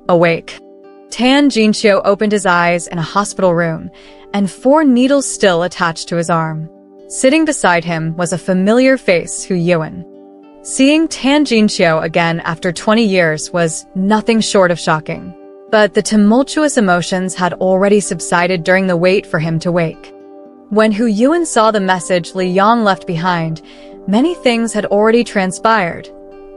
awake. Tan Jinxiu opened his eyes in a hospital room, and 4 needles still attached to his arm. Sitting beside him was a familiar face, Hu Yuan. Seeing Tan Jinxiu again after 20 years was nothing short of shocking. But the tumultuous emotions had already subsided during the wait for him to wake. When Hu Yuan saw the message Li Yang left behind, many things had already transpired.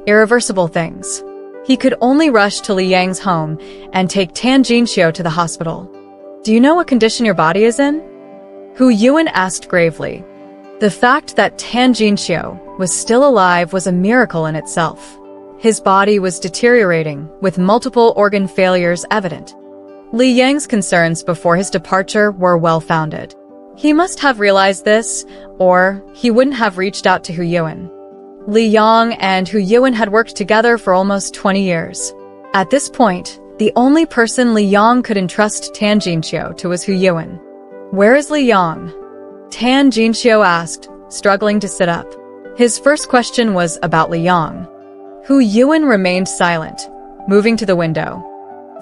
Irreversible things. He could only rush to Li Yang's home and take Tan Jinxiu to the hospital. "Do you know what condition your body is in?" Hu Yuan asked gravely. The fact that Tan Jinxiu was still alive was a miracle in itself. His body was deteriorating, with multiple organ failures evident. Li Yang's concerns before his departure were well-founded. He must have realized this, or he wouldn't have reached out to Hu Yuan. Li Yang and Hu Yuan had worked together for almost 20 years. At this point, the only person Li Yang could entrust Tan Jinxiu to was Hu Yuan. "Where is Li Yang?" Tan Jinxiu asked, struggling to sit up. His first question was about Li Yang. Hu Yuan remained silent, moving to the window.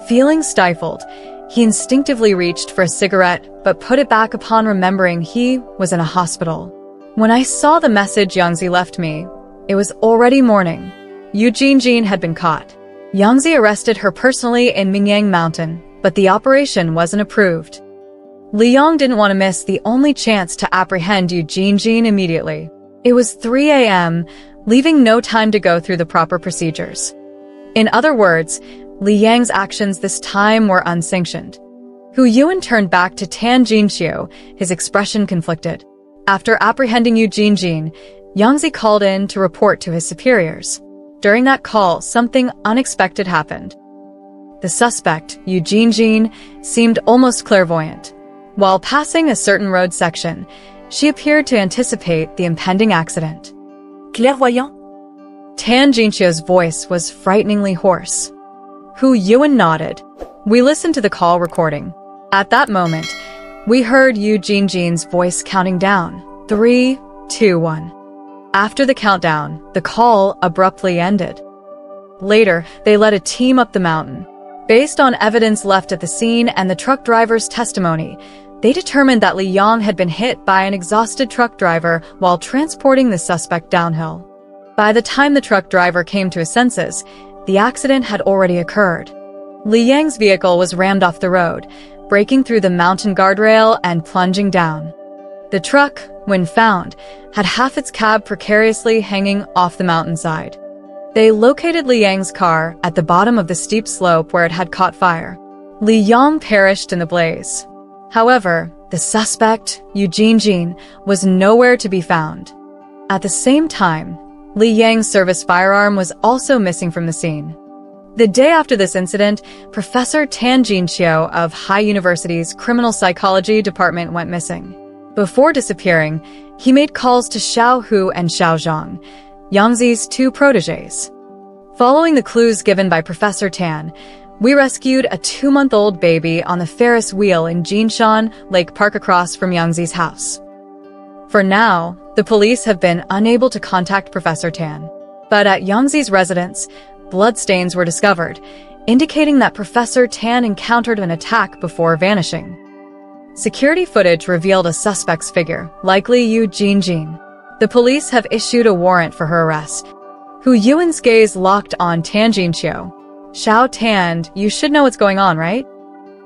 Feeling stifled, he instinctively reached for a cigarette but put it back upon remembering he was in a hospital. "When I saw the message Yangzi left me, it was already morning. Yu Jinjin had been caught. Yangzi arrested her personally in Mingyang Mountain, but the operation wasn't approved." Li Yang didn't want to miss the only chance to apprehend Yu Jinjin immediately. It was 3 a.m., leaving no time to go through the proper procedures. In other words, Li Yang's actions this time were unsanctioned. Hu Yuan turned back to Tan Jinxiu, his expression conflicted. After apprehending Yu Jinjin, Yangzi called in to report to his superiors. During that call, something unexpected happened. The suspect, Yu Jinjin, seemed almost clairvoyant. While passing a certain road section, she appeared to anticipate the impending accident. Clairvoyant? Tan Jinxiu's voice was frighteningly hoarse. Hu Yuan nodded. We listened to the call recording. At that moment, we heard Yu Jinjin's voice counting down. 3, 2, 1. After the countdown, the call abruptly ended. Later, they led a team up the mountain. Based on evidence left at the scene and the truck driver's testimony, they determined that Li Yang had been hit by an exhausted truck driver while transporting the suspect downhill. By the time the truck driver came to his senses, the accident had already occurred. Li Yang's vehicle was rammed off the road, breaking through the mountain guardrail and plunging down. The truck, when found, had half its cab precariously hanging off the mountainside. They located Li Yang's car at the bottom of the steep slope where it had caught fire. Li Yang perished in the blaze. However, the suspect, Yu Jinjin, was nowhere to be found. At the same time, Li Yang's service firearm was also missing from the scene. The day after this incident, Professor Tan Jinxiu of Hai University's Criminal Psychology Department went missing. Before disappearing, he made calls to Xiao Hu and Xiao Zhang, Yangzi's 2 protégés. Following the clues given by Professor Tan, we rescued a 2-month-old baby on the Ferris wheel in Jinshan Lake Park across from Yangzi's house. For now, the police have been unable to contact Professor Tan. But at Yangzi's residence, bloodstains were discovered, indicating that Professor Tan encountered an attack before vanishing. Security footage revealed a suspect's figure, likely Yu Jinjin. The police have issued a warrant for her arrest. Hu Yuan's gaze locked on Tan Jinxiu. "Xiao Tan, you should know what's going on, right?"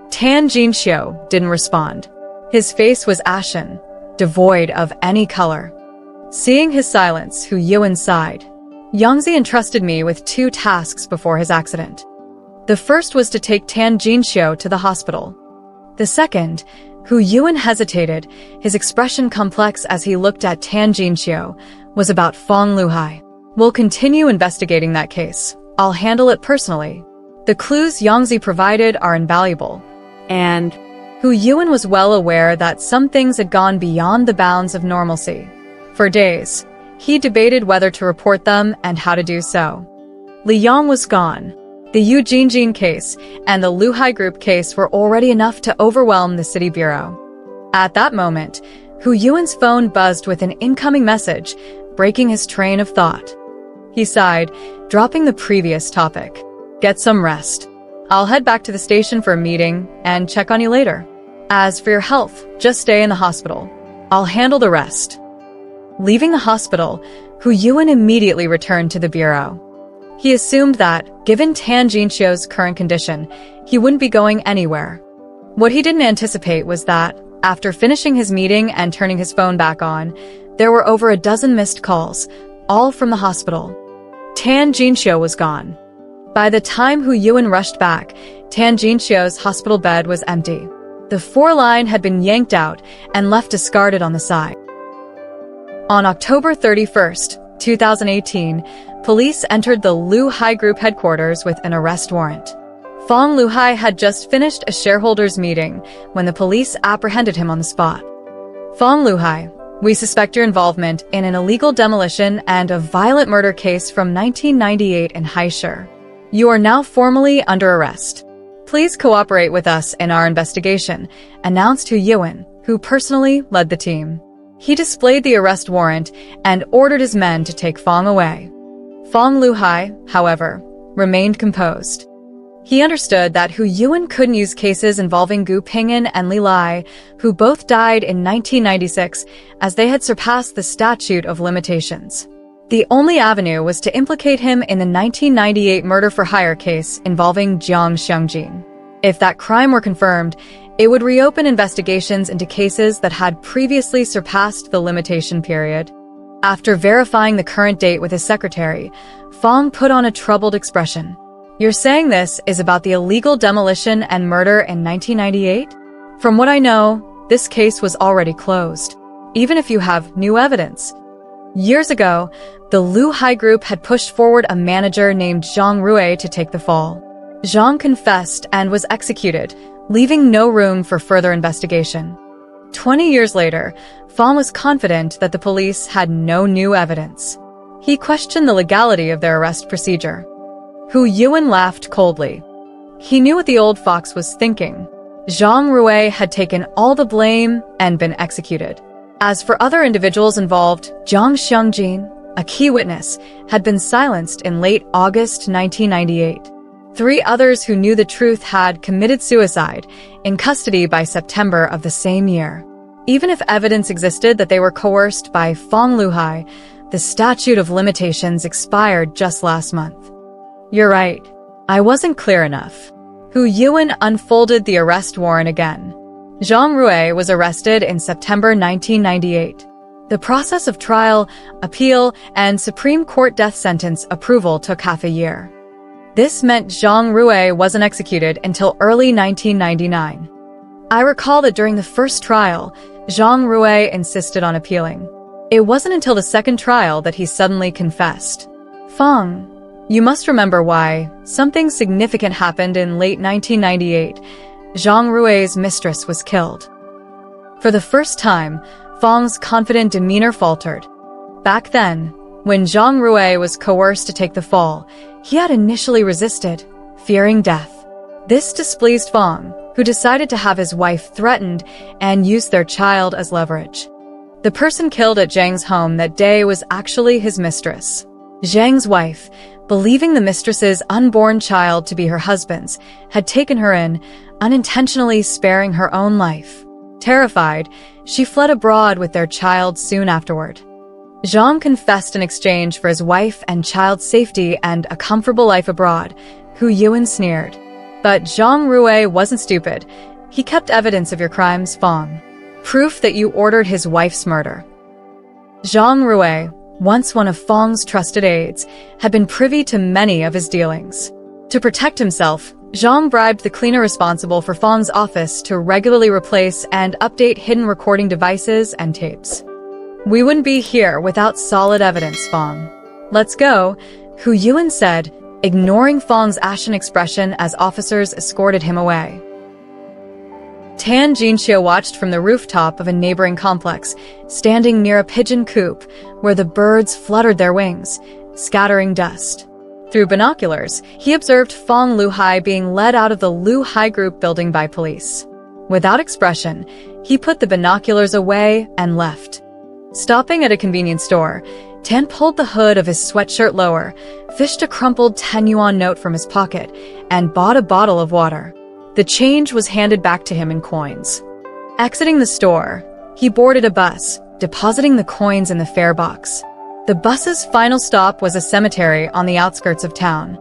Tan Jinxiu didn't respond. His face was ashen, devoid of any color. Seeing his silence, Hu Yuan sighed. Yangzi entrusted me with 2 tasks before his accident. The first was to take Tan Jinxiu to the hospital. The second, Hu Yuan hesitated, his expression complex as he looked at Tan Jinxiu, was about Feng Luhai. "We'll continue investigating that case. I'll handle it personally. The clues Yangzi provided are invaluable." And Hu Yuan was well aware that some things had gone beyond the bounds of normalcy. For days, he debated whether to report them and how to do so. Li Yang was gone. The Yu Jinjin case and the Luhai Group case were already enough to overwhelm the city bureau. At that moment, Hu Yuan's phone buzzed with an incoming message, breaking his train of thought. He sighed, dropping the previous topic. "Get some rest." I'll head back to the station for a meeting and check on you later. As for your health, just stay in the hospital. I'll handle the rest." Leaving the hospital, Hu Yuan immediately returned to the bureau. He assumed that, given Tan Jinqiu's current condition, he wouldn't be going anywhere. What he didn't anticipate was that, after finishing his meeting and turning his phone back on, there were over a dozen missed calls, all from the hospital. Tan Jinqiu was gone. By the time Hu Yuan rushed back, Tan Jinqiu's hospital bed was empty. The 4-line had been yanked out and left discarded on the side. On October 31st, 2018, police entered the Lu Hai Group headquarters with an arrest warrant. Fong Luhai had just finished a shareholders meeting when the police apprehended him on the spot. "Fong Luhai, we suspect your involvement in an illegal demolition and a violent murder case from 1998 in Haishur. You are now formally under arrest. Please cooperate with us in our investigation," announced Hu Yuan, who personally led the team. He displayed the arrest warrant and ordered his men to take Fong away. Fong Luhai, however, remained composed. He understood that Hu Yuan couldn't use cases involving Gu Ping'an and Li Lai, who both died in 1996, as they had surpassed the statute of limitations. The only avenue was to implicate him in the 1998 murder-for-hire case involving Jiang Xiangjin. If that crime were confirmed, it would reopen investigations into cases that had previously surpassed the limitation period. After verifying the current date with his secretary, Fong put on a troubled expression. "You're saying this is about the illegal demolition and murder in 1998? From what I know, this case was already closed, even if you have new evidence." Years ago, the Lu Hai Group had pushed forward a manager named Zhang Rui to take the fall. Zhang confessed and was executed, leaving no room for further investigation. 20 years later, Fong was confident that the police had no new evidence. He questioned the legality of their arrest procedure. Hu Yuan laughed coldly. He knew what the old fox was thinking. Zhang Rui had taken all the blame and been executed. As for other individuals involved, Jiang Xiangjin, a key witness, had been silenced in late August 1998. 3 others who knew the truth had committed suicide, in custody by September of the same year. Even if evidence existed that they were coerced by Fong Luhai, the statute of limitations expired just last month. "You're right. I wasn't clear enough." Hu Yuan unfolded the arrest warrant again. Zhang Rui was arrested in September 1998. The process of trial, appeal, and Supreme Court death sentence approval took half a year. This meant Zhang Rui wasn't executed until early 1999. I recall that during the first trial, Zhang Rui insisted on appealing. It wasn't until the second trial that he suddenly confessed. "Fong, you must remember why something significant happened in late 1998. Zhang Rui's mistress was killed." For the first time, Fong's confident demeanor faltered. Back then, when Zhang Rui was coerced to take the fall, he had initially resisted, fearing death. This displeased Fong, who decided to have his wife threatened and use their child as leverage. The person killed at Zhang's home that day was actually his mistress. Zhang's wife, believing the mistress's unborn child to be her husband's, had taken her in, unintentionally sparing her own life. Terrified, she fled abroad with their child soon afterward. Zhang confessed in exchange for his wife and child's safety and a comfortable life abroad. Hu Yuan sneered. "But Zhang Rui wasn't stupid. He kept evidence of your crimes, Fong. Proof that you ordered his wife's murder." Zhang Rui, once one of Fong's trusted aides, had been privy to many of his dealings. To protect himself, Zhang bribed the cleaner responsible for Fong's office to regularly replace and update hidden recording devices and tapes. "We wouldn't be here without solid evidence, Fong. Let's go," Hu Yuan said, ignoring Fong's ashen expression as officers escorted him away. Tan Jinqiu watched from the rooftop of a neighboring complex, standing near a pigeon coop where the birds fluttered their wings, scattering dust. Through binoculars, he observed Fong Luhai being led out of the Lu Hai Group building by police. Without expression, he put the binoculars away and left. Stopping at a convenience store, Tan pulled the hood of his sweatshirt lower, fished a crumpled 10 yuan note from his pocket, and bought a bottle of water. The change was handed back to him in coins. Exiting the store, he boarded a bus, depositing the coins in the fare box. The bus's final stop was a cemetery on the outskirts of town.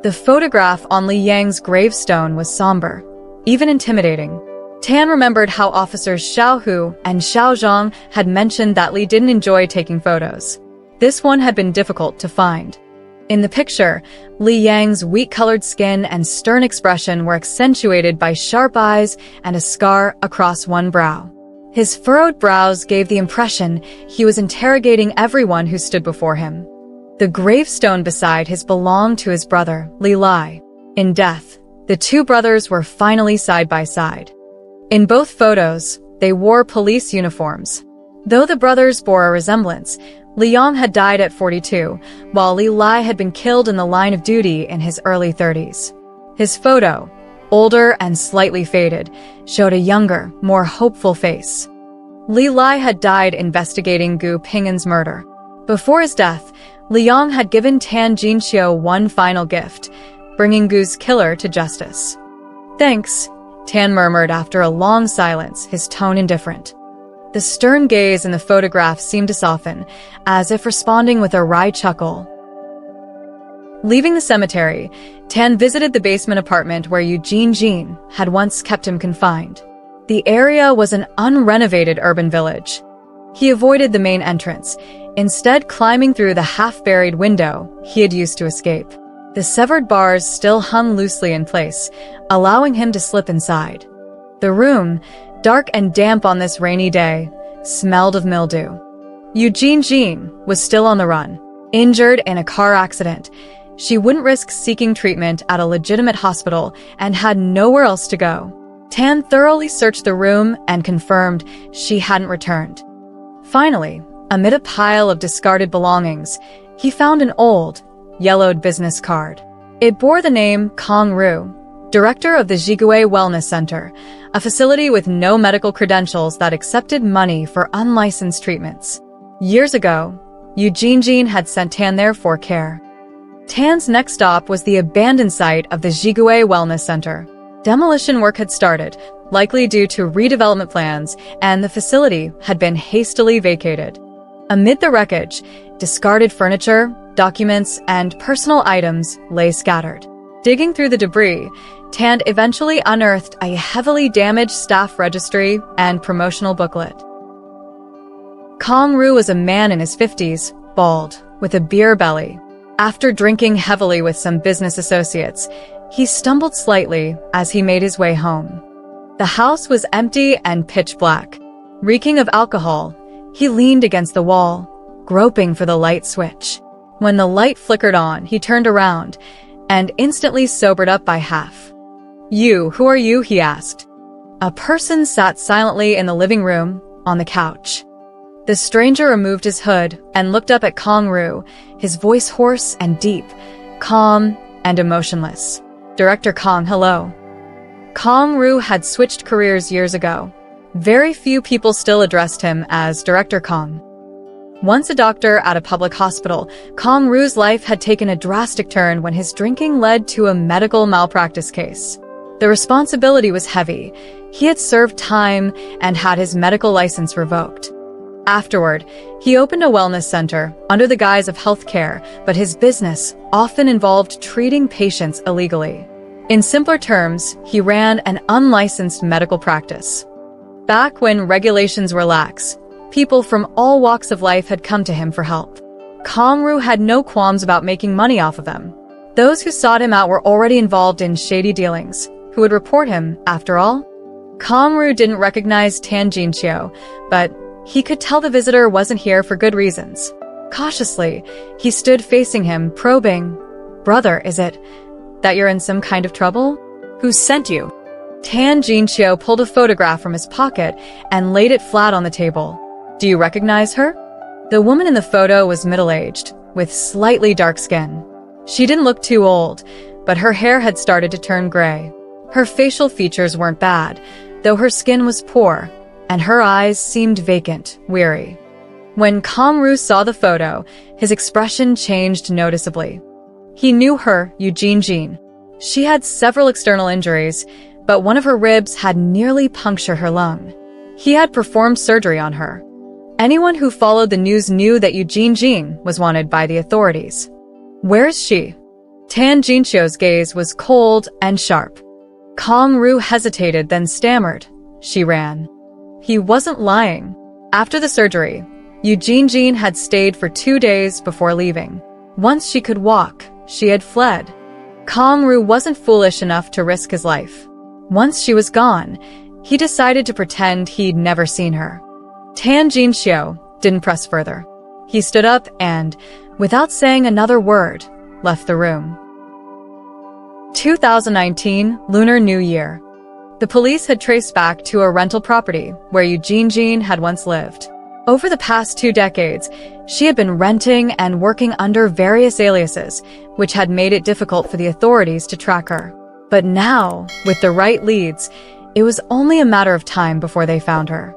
The photograph on Li Yang's gravestone was somber, even intimidating. Tan remembered how officers Xiao Hu and Xiao Zhang had mentioned that Li didn't enjoy taking photos. This one had been difficult to find. In the picture, Li Yang's wheat-colored skin and stern expression were accentuated by sharp eyes and a scar across one brow. His furrowed brows gave the impression he was interrogating everyone who stood before him. The gravestone beside his belonged to his brother, Li Lai. In death, the two brothers were finally side by side. In both photos, they wore police uniforms. Though the brothers bore a resemblance, Li Yang had died at 42, while Li Lai had been killed in the line of duty in his early 30s. His photo, older and slightly faded, showed a younger, more hopeful face. Li Lai had died investigating Gu Ping'an's murder. Before his death, Li Yang had given Tan Jinxiu one final gift, bringing Gu's killer to justice. "Thanks," Tan murmured after a long silence, his tone indifferent. The stern gaze in the photograph seemed to soften, as if responding with a wry chuckle. Leaving the cemetery, Tan visited the basement apartment where Yu Jinjin had once kept him confined. The area was an unrenovated urban village. He avoided the main entrance, instead climbing through the half-buried window he had used to escape. The severed bars still hung loosely in place, allowing him to slip inside. The room, dark and damp on this rainy day, smelled of mildew. Yu Jinjin was still on the run, injured in a car accident. She wouldn't risk seeking treatment at a legitimate hospital and had nowhere else to go. Tan thoroughly searched the room and confirmed she hadn't returned. Finally, amid a pile of discarded belongings, he found an old, yellowed business card. It bore the name Kong Ru, director of the Jigui Wellness Center, a facility with no medical credentials that accepted money for unlicensed treatments. Years ago, Yu Jinjin had sent Tan there for care. Tan's next stop was the abandoned site of the Jigui Wellness Center. Demolition work had started, likely due to redevelopment plans, and the facility had been hastily vacated. Amid the wreckage, discarded furniture, documents, and personal items lay scattered. Digging through the debris, Tan eventually unearthed a heavily damaged staff registry and promotional booklet. Kong Ru was a man in his 50s, bald, with a beer belly. After drinking heavily with some business associates, he stumbled slightly as he made his way home. The house was empty and pitch black. Reeking of alcohol, he leaned against the wall, groping for the light switch. When the light flickered on, he turned around and instantly sobered up by half. "You, who are you?" he asked. A person sat silently in the living room, on the couch. The stranger removed his hood and looked up at Kong Ru, his voice hoarse and deep, calm and emotionless. "Director Kong, hello." Kong Ru had switched careers years ago. Very few people still addressed him as Director Kong. Once a doctor at a public hospital, Kong Ru's life had taken a drastic turn when his drinking led to a medical malpractice case. The responsibility was heavy. He had served time and had his medical license revoked. Afterward, he opened a wellness center under the guise of healthcare, but his business often involved treating patients illegally. In simpler terms, he ran an unlicensed medical practice. Back when regulations were lax, people from all walks of life had come to him for help. Kong Ru had no qualms about making money off of them. Those who sought him out were already involved in shady dealings. Who would report him, after all? Kong Ru didn't recognize Tan Jinxiu, but he could tell the visitor wasn't here for good reasons. Cautiously, he stood facing him, probing. "Brother, is it that you're in some kind of trouble? Who sent you?" Tan Jinxiu pulled a photograph from his pocket and laid it flat on the table. "Do you recognize her?" The woman in the photo was middle-aged, with slightly dark skin. She didn't look too old, but her hair had started to turn gray. Her facial features weren't bad, though her skin was poor, and her eyes seemed vacant, weary. When Kong-ru saw the photo, his expression changed noticeably. He knew her, Yu Jinjin. She had several external injuries, but one of her ribs had nearly punctured her lung. He had performed surgery on her. Anyone who followed the news knew that Yu Jinjin was wanted by the authorities. Where is she? Tan Jinxio's gaze was cold and sharp. Kong-ru hesitated, then stammered. She ran. He wasn't lying. After the surgery, Yu Jinjin had stayed for 2 days before leaving. Once she could walk, she had fled. Kong-ru wasn't foolish enough to risk his life. Once she was gone, he decided to pretend he'd never seen her. Tan Jinxio didn't press further. He stood up and, without saying another word, left the room. 2019 Lunar New Year. The police had traced back to a rental property where Yu Jinjin had once lived. Over the past 2 decades, she had been renting and working under various aliases, which had made it difficult for the authorities to track her. But now, with the right leads, it was only a matter of time before they found her.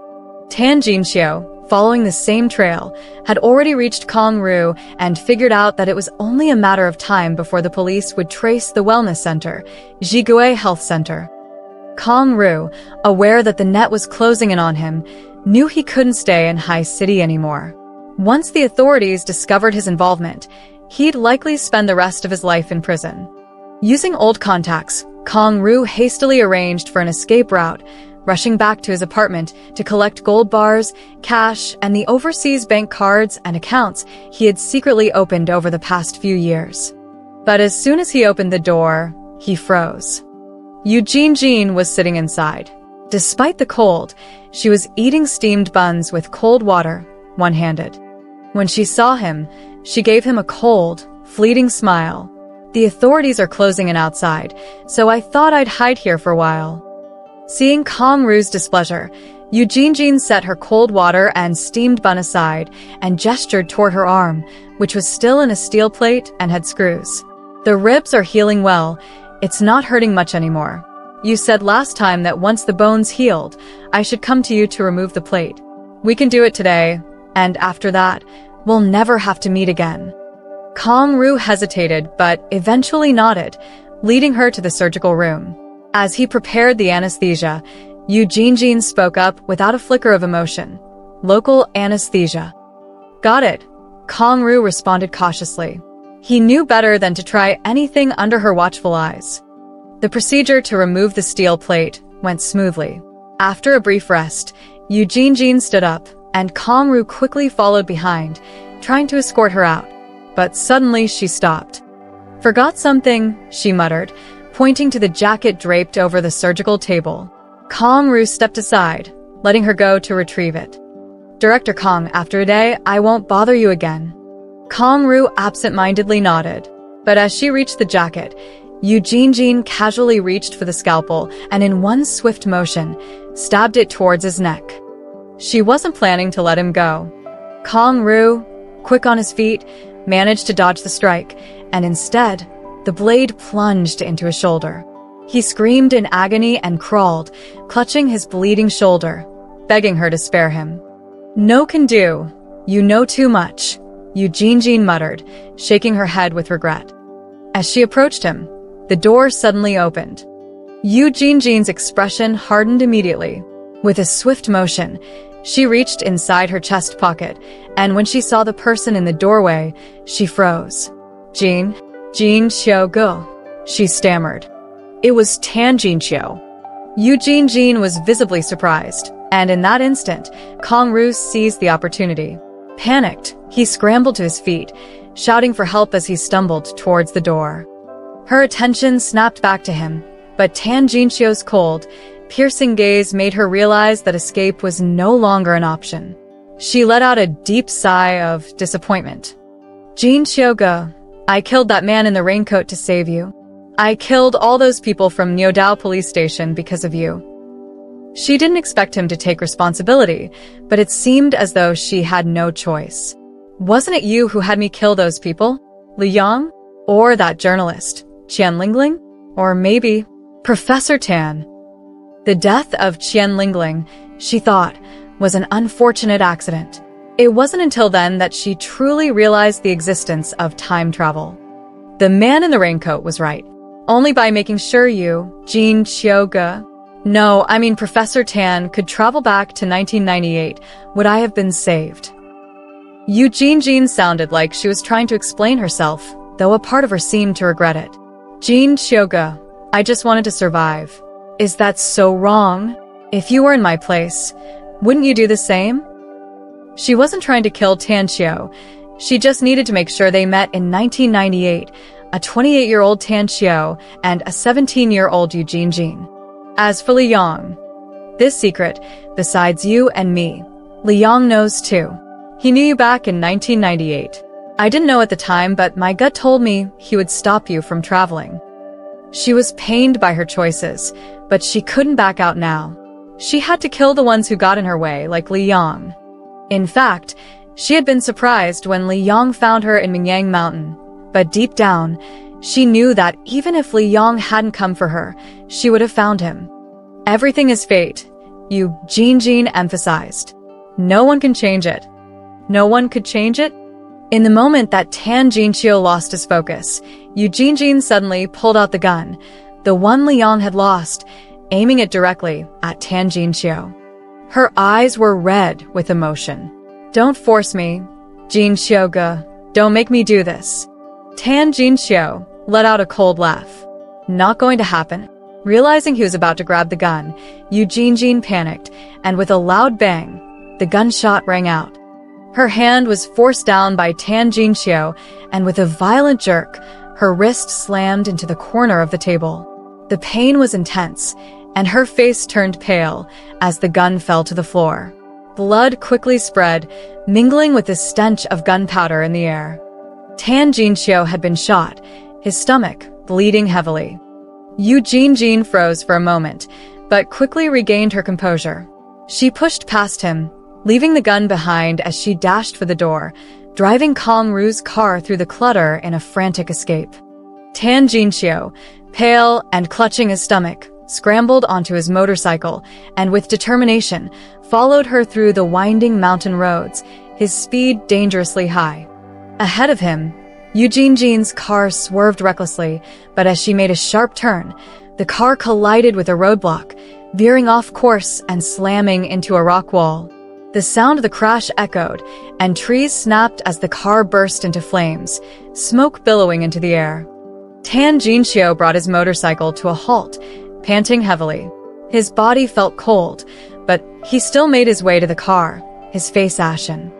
Tan Jinxio, following the same trail, had already reached Kong-ru and figured out that it was only a matter of time before the police would trace the wellness center, Jigue Health Center. Kong-ru, aware that the net was closing in on him, knew he couldn't stay in High City anymore. Once the authorities discovered his involvement, he'd likely spend the rest of his life in prison. Using old contacts, Kong-ru hastily arranged for an escape route, rushing back to his apartment to collect gold bars, cash, and the overseas bank cards and accounts he had secretly opened over the past few years. But as soon as he opened the door, he froze. Yu Jinjin was sitting inside. Despite the cold, she was eating steamed buns with cold water, one-handed. When she saw him, she gave him a cold, fleeting smile. "The authorities are closing in outside, so I thought I'd hide here for a while." Seeing Kong-ru's displeasure, Yu Jinjin set her cold water and steamed bun aside and gestured toward her arm, which was still in a steel plate and had screws. "The ribs are healing well. It's not hurting much anymore. You said last time that once the bones healed, I should come to you to remove the plate. We can do it today, and after that, we'll never have to meet again." Kong-ru hesitated but eventually nodded, leading her to the surgical room. As he prepared the anesthesia, Yu Jinjin spoke up without a flicker of emotion. "Local anesthesia." "Got it," Kong-ru responded cautiously. He knew better than to try anything under her watchful eyes. The procedure to remove the steel plate went smoothly. After a brief rest, Yu Jinjin stood up, and Kong-ru quickly followed behind, trying to escort her out. But suddenly she stopped. "Forgot something," she muttered, pointing to the jacket draped over the surgical table. Kong-ru stepped aside, letting her go to retrieve it. "Director Kong, after a day, I won't bother you again." Kong-ru absent-mindedly nodded. But as she reached the jacket, Yu Jinjin casually reached for the scalpel and in one swift motion, stabbed it towards his neck. She wasn't planning to let him go. Kong-ru, quick on his feet, managed to dodge the strike, and instead, the blade plunged into his shoulder. He screamed in agony and crawled, clutching his bleeding shoulder, begging her to spare him. "No can do. You know too much," Yu Jinjin muttered, shaking her head with regret. As she approached him, the door suddenly opened. Yu Jinjin's expression hardened immediately. With a swift motion, she reached inside her chest pocket, and when she saw the person in the doorway, she froze. Jin Xiaogu," she stammered. It was Tan Jinxio. Yu Jinjin was visibly surprised, and in that instant, Kong-ru seized the opportunity. Panicked, he scrambled to his feet, shouting for help as he stumbled towards the door. Her attention snapped back to him, but Tan Jinxio's cold, piercing gaze made her realize that escape was no longer an option. She let out a deep sigh of disappointment. "Jin Xiaogu, I killed that man in the raincoat to save you. I killed all those people from Niudao police station because of you." She didn't expect him to take responsibility, but it seemed as though she had no choice. "Wasn't it you who had me kill those people? Li Yang? Or that journalist, Qian Lingling? Or maybe Professor Tan?" The death of Qian Lingling, she thought, was an unfortunate accident. It wasn't until then that she truly realized the existence of time travel. The man in the raincoat was right. Only by making sure Professor Tan could travel back to 1998 would I have been saved. Yu Jinjin sounded like she was trying to explain herself, though a part of her seemed to regret it. Jin Xioge, I just wanted to survive. Is that so wrong? If you were in my place, wouldn't you do the same? She wasn't trying to kill Tan Xiao. She just needed to make sure they met in 1998, a 28-year-old Tan Xiao and a 17-year-old Yu Jinjin. As for Li Yang, this secret, besides you and me, Li Yang knows too. He knew you back in 1998. I didn't know at the time, but my gut told me he would stop you from traveling. She was pained by her choices, but she couldn't back out now. She had to kill the ones who got in her way, like Li Yang. In fact, she had been surprised when Li Yang found her in Mingyang Mountain, but deep down, she knew that even if Li Yang hadn't come for her, she would have found him. Everything is fate, Yu Jinjin emphasized. No one can change it. No one could change it? In the moment that Tan Jinxiu lost his focus, Yu Jinjin suddenly pulled out the gun, the one Li Yang had lost, aiming it directly at Tan Jinxiu. Her eyes were red with emotion. Don't force me, Jin Xioge. Don't make me do this. Tan Jinxiu let out a cold laugh. Not going to happen. Realizing he was about to grab the gun, Yu Jinjin panicked, and with a loud bang, the gunshot rang out. Her hand was forced down by Tan Jinxiu, and with a violent jerk, her wrist slammed into the corner of the table. The pain was intense, and her face turned pale as the gun fell to the floor. Blood quickly spread, mingling with the stench of gunpowder in the air. Tan Jinxiu had been shot, his stomach bleeding heavily. Yu Jinjin froze for a moment, but quickly regained her composure. She pushed past him, leaving the gun behind as she dashed for the door, driving Kong Ru's car through the clutter in a frantic escape. Tan Jinxiu, pale and clutching his stomach, scrambled onto his motorcycle and with determination followed her through the winding mountain roads, his speed dangerously high. Ahead of him, Yu Jinjin's car swerved recklessly, but as she made a sharp turn, the car collided with a roadblock, veering off course and slamming into a rock wall. The sound of the crash echoed, and trees snapped as the car burst into flames, smoke billowing into the air. Tan Jinxiu brought his motorcycle to a halt, panting heavily. His body felt cold, but he still made his way to the car, his face ashen.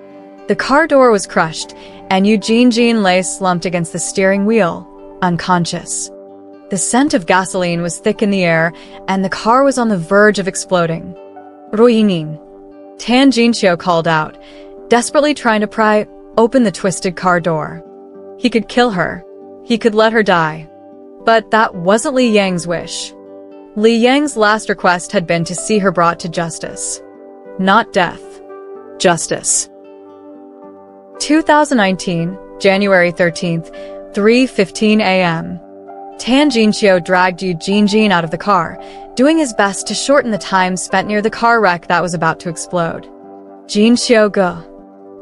The car door was crushed, and Yu Jinjin lay slumped against the steering wheel, unconscious. The scent of gasoline was thick in the air, and the car was on the verge of exploding. Ruinin. Tan Jinxiu called out, desperately trying to pry open the twisted car door. He could kill her. He could let her die. But that wasn't Li Yang's wish. Li Yang's last request had been to see her brought to justice. Not death. Justice. 2019, January 13th, 3:15 a.m. Tan Jinxiu dragged Yu Jinjin out of the car, doing his best to shorten the time spent near the car wreck that was about to explode. Jin Xioge.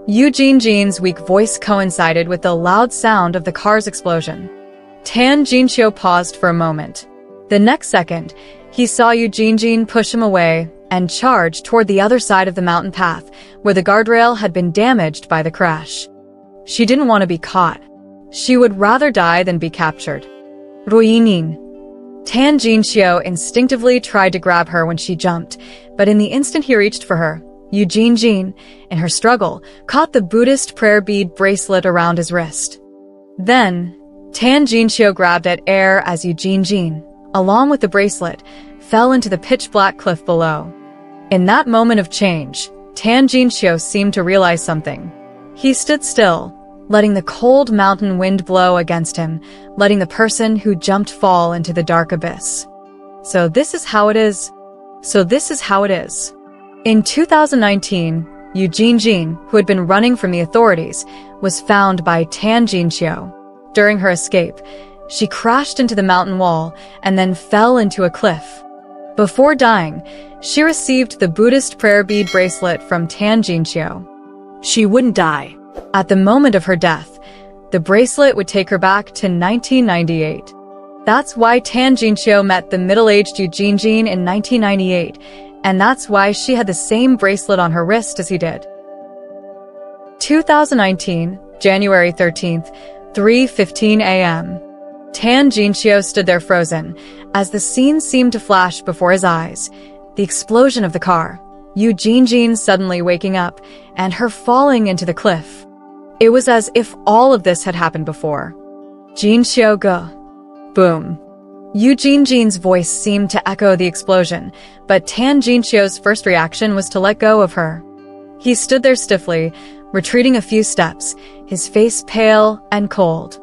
Yu Jinjin's weak voice coincided with the loud sound of the car's explosion. Tan Jinxiu paused for a moment. The next second, he saw Yu Jinjin push him away and charge toward the other side of the mountain path, where the guardrail had been damaged by the crash. She didn't want to be caught. She would rather die than be captured. Ruinin. Tan Jinxiu instinctively tried to grab her when she jumped, but in the instant he reached for her, Yu Jinjin, in her struggle, caught the Buddhist prayer bead bracelet around his wrist. Then, Tan Jinxiu grabbed at air as Yu Jinjin, along with the bracelet, fell into the pitch-black cliff below. In that moment of change, Tan Jinxiu seemed to realize something. He stood still, letting the cold mountain wind blow against him, letting the person who jumped fall into the dark abyss. So this is how it is. In 2019, Yu Jinjin, who had been running from the authorities, was found by Tan Jinxiu. During her escape, she crashed into the mountain wall and then fell into a cliff. Before dying, she received the Buddhist prayer bead bracelet from Tan Jinxiu. She wouldn't die. At the moment of her death, the bracelet would take her back to 1998. That's why Tan Jinxiu met the middle-aged Yu Jinjin in 1998, and that's why she had the same bracelet on her wrist as he did. 2019, January 13th, 3:15 a.m. Tan Jinxiu stood there frozen, as the scene seemed to flash before his eyes. The explosion of the car, Yu Jinjin suddenly waking up, and her falling into the cliff. It was as if all of this had happened before. Jinxiu ge. Boom. Yu Jinjin's voice seemed to echo the explosion, but Tan Jinxiu's first reaction was to let go of her. He stood there stiffly, retreating a few steps, his face pale and cold.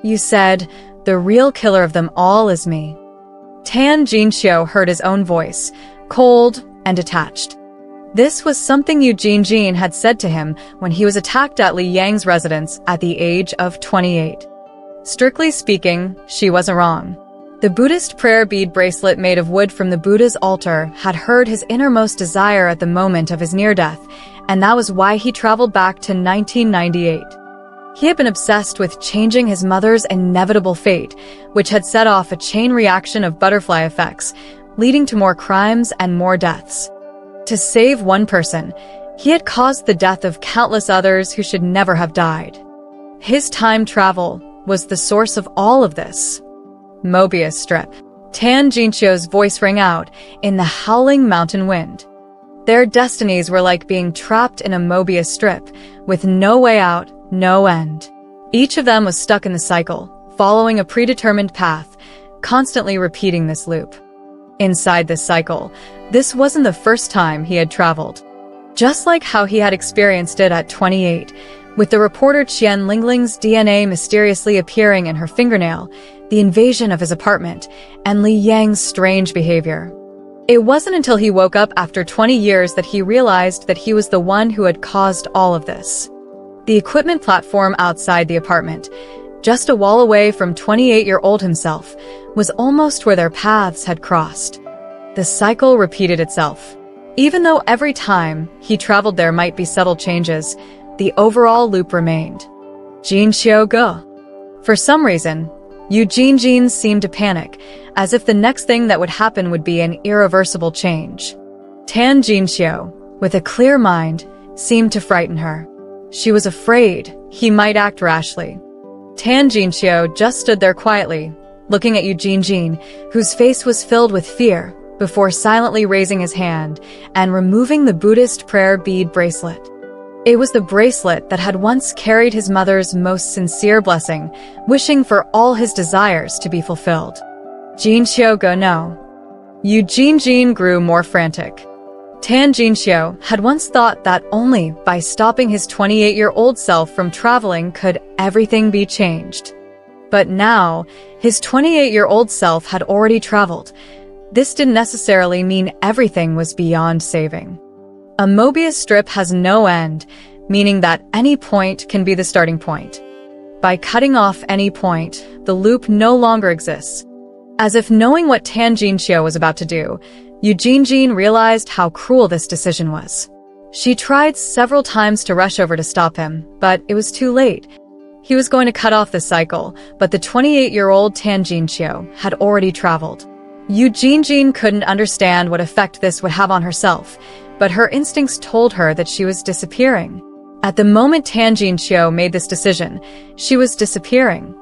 You said, "The real killer of them all is me." Tan Jinxiu heard his own voice, cold and detached. This was something Yu Jinjin had said to him when he was attacked at Li Yang's residence at the age of 28. Strictly speaking, she wasn't wrong. The Buddhist prayer bead bracelet made of wood from the Buddha's altar had heard his innermost desire at the moment of his near-death, and that was why he traveled back to 1998. He had been obsessed with changing his mother's inevitable fate, which had set off a chain reaction of butterfly effects, leading to more crimes and more deaths. To save one person, he had caused the death of countless others who should never have died. His time travel was the source of all of this. Mobius strip. Tan Jinxiu's voice rang out in the howling mountain wind. Their destinies were like being trapped in a Mobius strip, with no way out, no end. Each of them was stuck in the cycle, following a predetermined path, constantly repeating this loop. Inside this cycle, this wasn't the first time he had traveled. Just like how he had experienced it at 28, with the reporter Qian Lingling's DNA mysteriously appearing in her fingernail, the invasion of his apartment, and Li Yang's strange behavior. It wasn't until he woke up after 20 years that he realized that he was the one who had caused all of this. The equipment platform outside the apartment, just a wall away from 28-year-old himself, was almost where their paths had crossed. The cycle repeated itself. Even though every time he traveled there might be subtle changes, the overall loop remained. Jinxiu ge. For some reason, Yu Jinjin seemed to panic, as if the next thing that would happen would be an irreversible change. Tan Jinxiu, with a clear mind, seemed to frighten her. She was afraid he might act rashly. Tan Jinxiu just stood there quietly, looking at Yu Jinjin, whose face was filled with fear, before silently raising his hand and removing the Buddhist prayer bead bracelet. It was the bracelet that had once carried his mother's most sincere blessing, wishing for all his desires to be fulfilled. Jinxiu ge no. Yu Jinjin grew more frantic. Tan Jinxiu had once thought that only by stopping his 28-year-old self from traveling could everything be changed. But now, his 28-year-old self had already traveled. This didn't necessarily mean everything was beyond saving. A Mobius strip has no end, meaning that any point can be the starting point. By cutting off any point, the loop no longer exists. As if knowing what Tan Jinxiu was about to do, Yu Jinjin realized how cruel this decision was. She tried several times to rush over to stop him, but it was too late. He was going to cut off the cycle, but the 28-year-old Tan Jinxiu had already traveled. Yu Jinjin couldn't understand what effect this would have on herself, but her instincts told her that she was disappearing. At the moment Tan Jinxiu made this decision, she was disappearing.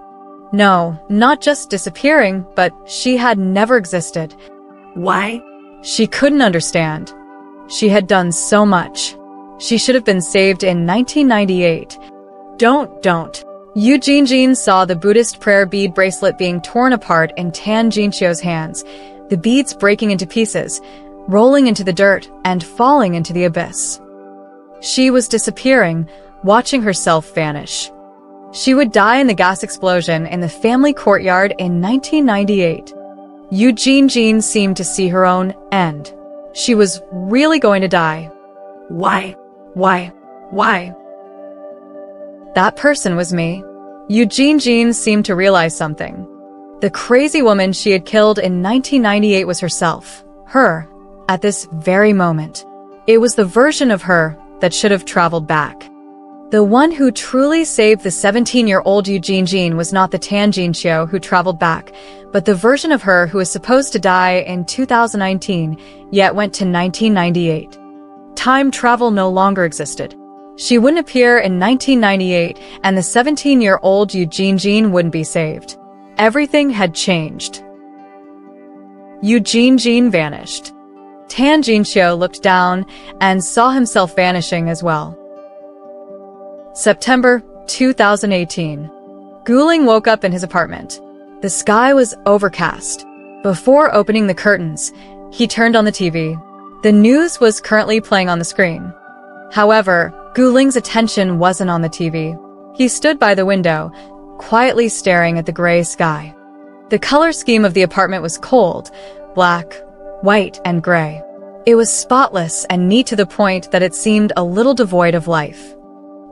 No, not just disappearing, but she had never existed. Why? She couldn't understand. She had done so much. She should have been saved in 1998. Don't. Yu Jinjin saw the Buddhist prayer bead bracelet being torn apart in Tan Jinxiu's hands, the beads breaking into pieces, rolling into the dirt, and falling into the abyss. She was disappearing, watching herself vanish. She would die in the gas explosion in the family courtyard in 1998. Yu Jinjin seemed to see her own end. She was really going to die. Why? That person was me. Yu Jinjin seemed to realize something. The crazy woman she had killed in 1998 was herself. Her, at this very moment. It was the version of her that should have traveled back. The one who truly saved the 17-year-old Yu Jinjin was not the Tan Jinxiu who traveled back, but the version of her who was supposed to die in 2019, yet went to 1998. Time travel no longer existed. She wouldn't appear in 1998, and the 17-year-old Yu Jinjin wouldn't be saved. Everything had changed. Yu Jinjin vanished. Tan Jinxiu looked down and saw himself vanishing as well. September 2018. Guling woke up in his apartment. The sky was overcast. Before opening the curtains, he turned on the TV. The news was currently playing on the screen. However, Guling's attention wasn't on the TV. He stood by the window, quietly staring at the gray sky. The color scheme of the apartment was cold, black, white, and gray. It was spotless and neat to the point that it seemed a little devoid of life.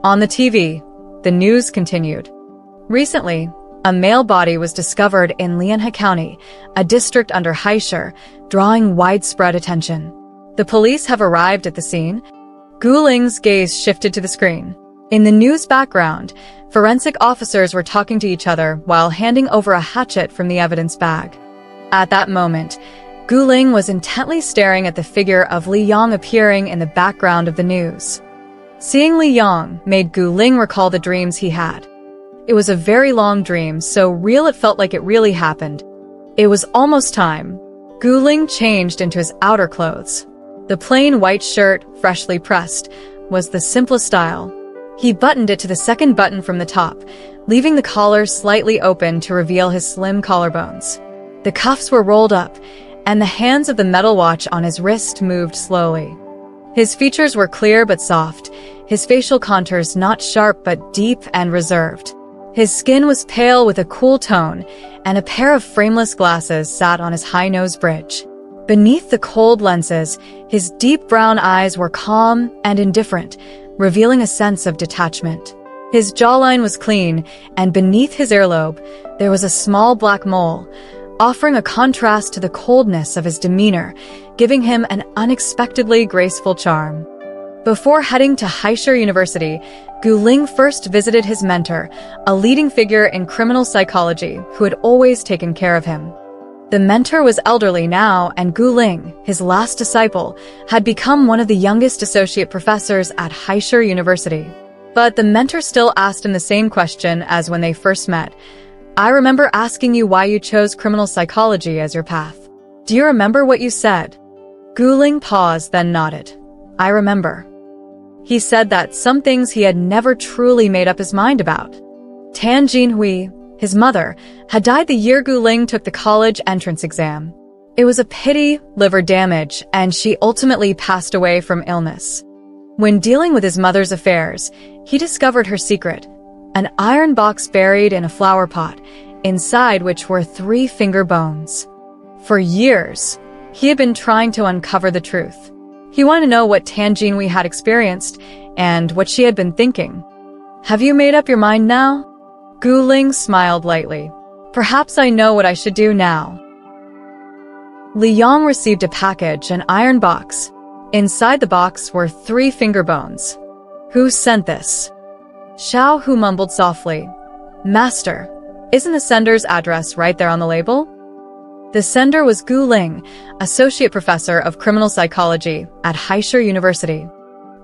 On the TV, the news continued. Recently, a male body was discovered in Lianhe County, a district under Haisher, drawing widespread attention. The police have arrived at the scene. Guling's gaze shifted to the screen. In the news background, forensic officers were talking to each other while handing over a hatchet from the evidence bag. At that moment, Guling was intently staring at the figure of Li Yang appearing in the background of the news. Seeing Li Yang made Guling recall the dreams he had. It was a very long dream, so real it felt like it really happened. It was almost time. Guling changed into his outer clothes. The plain white shirt, freshly pressed, was the simplest style. He buttoned it to the second button from the top, leaving the collar slightly open to reveal his slim collarbones. The cuffs were rolled up, and the hands of the metal watch on his wrist moved slowly. His features were clear but soft, his facial contours not sharp but deep and reserved. His skin was pale with a cool tone, and a pair of frameless glasses sat on his high nose bridge. Beneath the cold lenses, his deep brown eyes were calm and indifferent, revealing a sense of detachment. His jawline was clean, and beneath his earlobe, there was a small black mole, offering a contrast to the coldness of his demeanor, giving him an unexpectedly graceful charm. Before heading to Haisher University, Guling first visited his mentor, a leading figure in criminal psychology who had always taken care of him. The mentor was elderly now, and Guling, his last disciple, had become one of the youngest associate professors at Haisher University. But the mentor still asked him the same question as when they first met. "I remember asking you why you chose criminal psychology as your path. Do you remember what you said?" Guling paused, then nodded. "I remember." He said that some things he had never truly made up his mind about. Tan Jinhui, his mother, had died the year Guling took the college entrance exam. It was a pity, liver damage, and she ultimately passed away from illness. When dealing with his mother's affairs, he discovered her secret, an iron box buried in a flower pot, inside which were 3 finger bones. For years, he had been trying to uncover the truth. He wanted to know what Tan Jinhui had experienced and what she had been thinking. "Have you made up your mind now?" Guling smiled lightly. "Perhaps I know what I should do now." Li Yang received a package, an iron box. Inside the box were 3 finger bones. "Who sent this?" Xiao Hu mumbled softly. "Master, isn't the sender's address right there on the label?" The sender was Guling, associate professor of criminal psychology at Haisher University.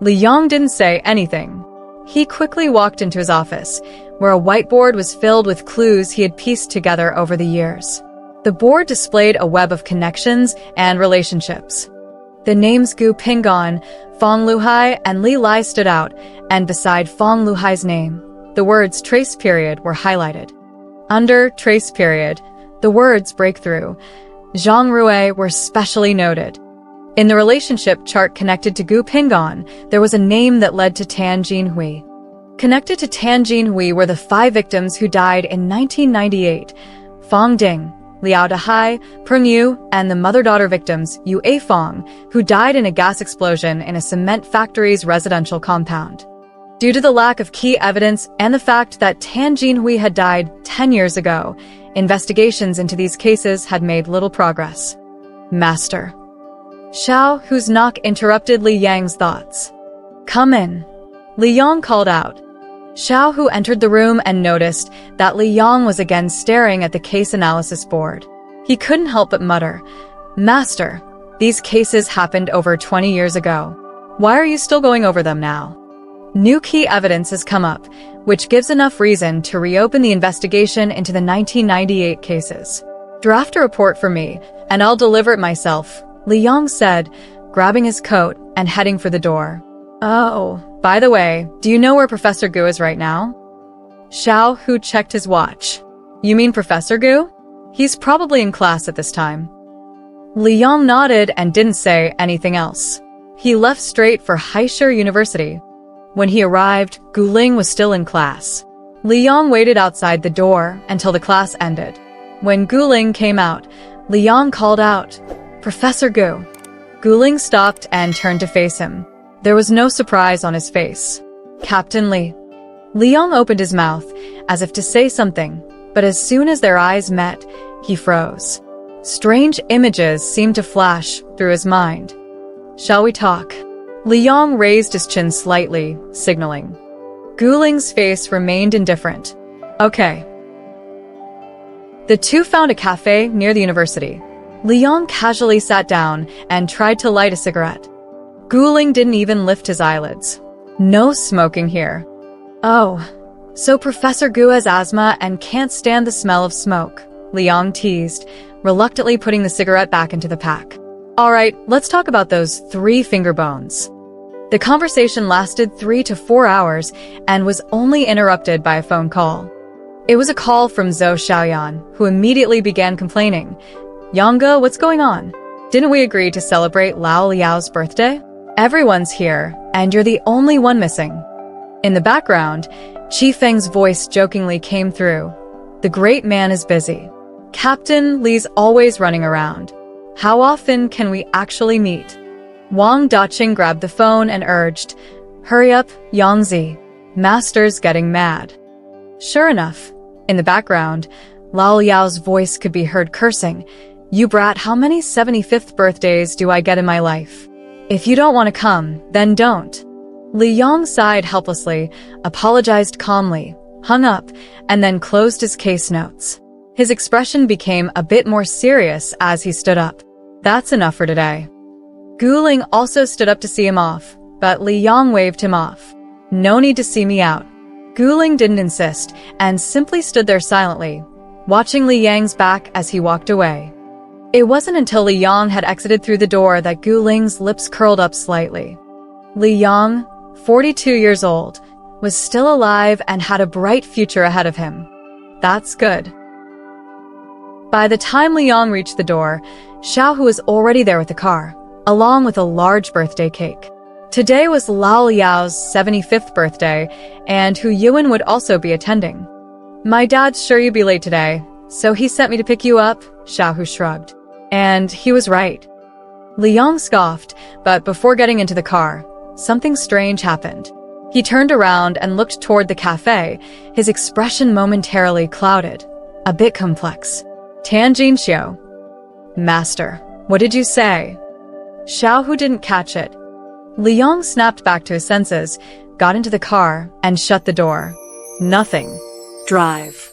Li Yang didn't say anything. He quickly walked into his office, where a whiteboard was filled with clues he had pieced together over the years. The board displayed a web of connections and relationships. The names Gu Pingon, Fong Luhai, and Li Lai stood out, and beside Fong Luhai's name, the words trace period were highlighted. Under trace period, the words breakthrough, Zhang Rui were specially noted. In the relationship chart connected to Gu Pingon, there was a name that led to Tan Jinhui. Connected to Tan Jinhui were the 5 victims who died in 1998, Fong Ding, Liao Dahai, Peng Yu, and the mother-daughter victims Yu A Fong, who died in a gas explosion in a cement factory's residential compound. Due to the lack of key evidence and the fact that Tan Jinhui had died 10 years ago, investigations into these cases had made little progress. Master. Xiao Hu's knock interrupted Li Yang's thoughts. "Come in." Li Yong called out. Xiao Hu entered the room and noticed that Li Yong was again staring at the case analysis board. He couldn't help but mutter, "Master, these cases happened over 20 years ago. Why are you still going over them now?" New key evidence has come up, which gives enough reason to reopen the investigation into the 1998 cases. "Draft a report for me, and I'll deliver it myself," Li Yong said, grabbing his coat and heading for the door. "Oh, by the way, do you know where Professor Gu is right now?" Xiao Hu checked his watch. "You mean Professor Gu? He's probably in class at this time." Li Yong nodded and didn't say anything else. He left straight for Haisher University. When he arrived, Guling was still in class. Li Yong waited outside the door until the class ended. When Guling came out, Li Yong called out, "Professor Gu." Guling stopped and turned to face him. There was no surprise on his face. "Captain Li." Li Yong opened his mouth as if to say something, but as soon as their eyes met, he froze. Strange images seemed to flash through his mind. "Shall we talk?" Li Yong raised his chin slightly, signaling. Guling's face remained indifferent. "Okay." The two found a cafe near the university. Li Yong casually sat down and tried to light a cigarette. Guling didn't even lift his eyelids. "No smoking here." "Oh, so Professor Gu has asthma and can't stand the smell of smoke," Li Yong teased, reluctantly putting the cigarette back into the pack. "All right, let's talk about those 3 finger bones." The conversation lasted 3 to 4 hours and was only interrupted by a phone call. It was a call from Zhou Xiaoyan, who immediately began complaining. "Yangge, what's going on? Didn't we agree to celebrate Lao Liao's birthday? Everyone's here, and you're the only one missing." In the background, Qi Feng's voice jokingly came through. "The great man is busy. Captain Li's always running around. How often can we actually meet?" Wang Daqing grabbed the phone and urged, "Hurry up, Yangzi. Master's getting mad." Sure enough, in the background, Lao Liao's voice could be heard cursing, "You brat, how many 75th birthdays do I get in my life? If you don't want to come, then don't." Li Yong sighed helplessly, apologized calmly, hung up, and then closed his case notes. His expression became a bit more serious as he stood up. "That's enough for today." Guling also stood up to see him off, but Li Yong waved him off. "No need to see me out." Guling didn't insist and simply stood there silently, watching Li Yang's back as he walked away. It wasn't until Li Yong had exited through the door that Guling's lips curled up slightly. Li Yong, 42 years old, was still alive and had a bright future ahead of him. That's good. By the time Li Yong reached the door, Xiao Hu was already there with the car, along with a large birthday cake. Today was Lao Liao's 75th birthday, and Hu Yuan would also be attending. "My dad's sure you'd be late today, so he sent me to pick you up," Xiao Hu shrugged. And he was right. Li Yong scoffed, but before getting into the car, something strange happened. He turned around and looked toward the cafe, his expression momentarily clouded, a bit complex. "Tan Jinxiu." "Master, what did you say?" Xiao Hu didn't catch it. Li Yong snapped back to his senses, got into the car, and shut the door. "Nothing." Drive.